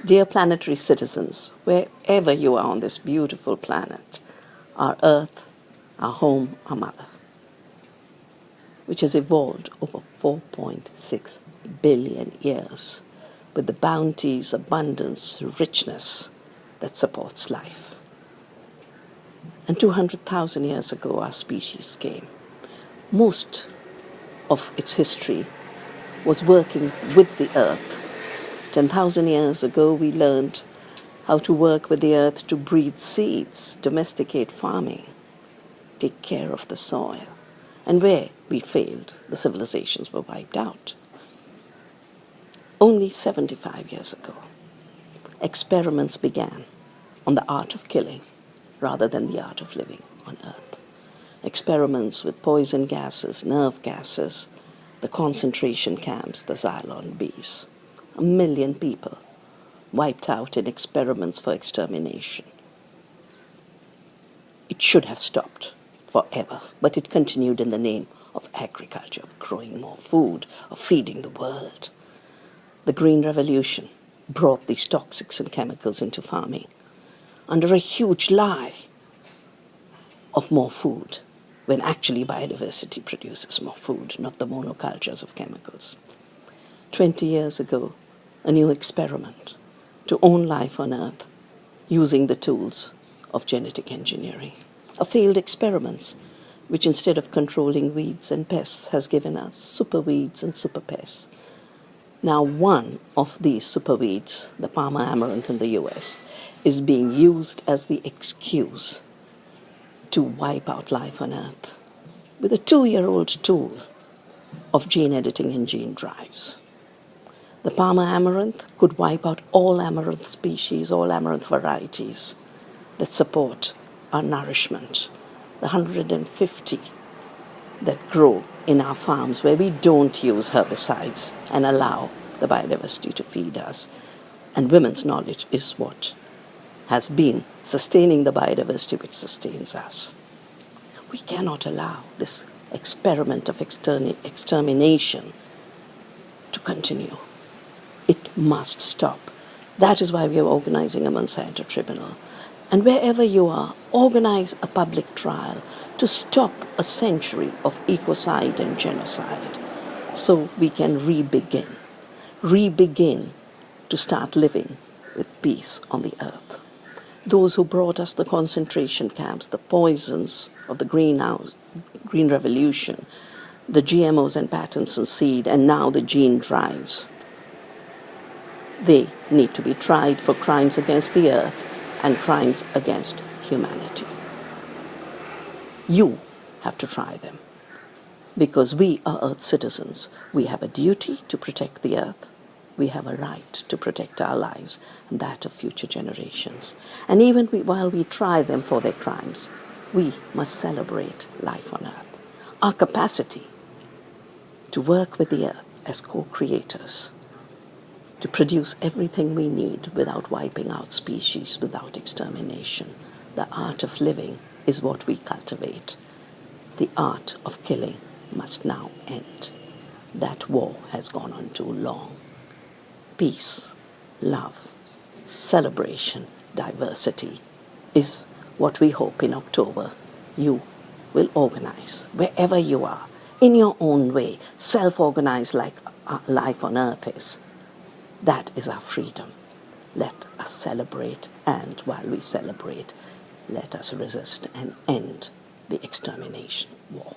Dear planetary citizens, wherever you are on this beautiful planet, our Earth, our home, our mother, which has evolved over 4.6 billion years with the bounties, abundance, richness that supports life. And 200,000 years ago, our species came. Most of its history was working with the earth. 10,000 years ago, we learned how to work with the earth to breed seeds, domesticate farming, take care of the soil. And where we failed, the civilizations were wiped out. Only 75 years ago, experiments began on the art of killing rather than the art of living on earth. Experiments with poison gases, nerve gases, the concentration camps, the Xylon bees. 1 million people wiped out in experiments for extermination. It should have stopped forever, but it continued in the name of agriculture, of growing more food, of feeding the world. The Green Revolution brought these toxics and chemicals into farming under a huge lie of more food, when actually biodiversity produces more food, not the monocultures of chemicals. 20 years ago, a new experiment to own life on Earth using the tools of genetic engineering. A failed experiment which, instead of controlling weeds and pests, has given us super weeds and super pests. Now one of these super weeds, the Palmer amaranth in the US, is being used as the excuse to wipe out life on Earth with a 2-year-old tool of gene editing and gene drives. The Palmer amaranth could wipe out all amaranth species, all amaranth varieties that support our nourishment. The 150 that grow in our farms where we don't use herbicides and allow the biodiversity to feed us. And women's knowledge is what has been sustaining the biodiversity which sustains us. We cannot allow this experiment of extermination to continue. It must stop. That is why we are organizing a Monsanto Tribunal. And wherever you are, organize a public trial to stop a century of ecocide and genocide so we can rebegin to start living with peace on the earth. Those who brought us the concentration camps, the poisons of the Green Revolution, the GMOs and patents on seed, and now the gene drives, they need to be tried for crimes against the earth and crimes against humanity. You have to try them because we are Earth citizens. We have a duty to protect the earth. We have a right to protect our lives and that of future generations. And even while we try them for their crimes, we must celebrate life on earth. Our capacity to work with the earth as co-creators, to produce everything we need without wiping out species, without extermination. The art of living is what we cultivate. The art of killing must now end. That war has gone on too long. Peace, love, celebration, diversity is what we hope in October you will organize wherever you are, in your own way, self-organize like life on earth is. That is our freedom. Let us celebrate, and while we celebrate, let us resist and end the extermination war.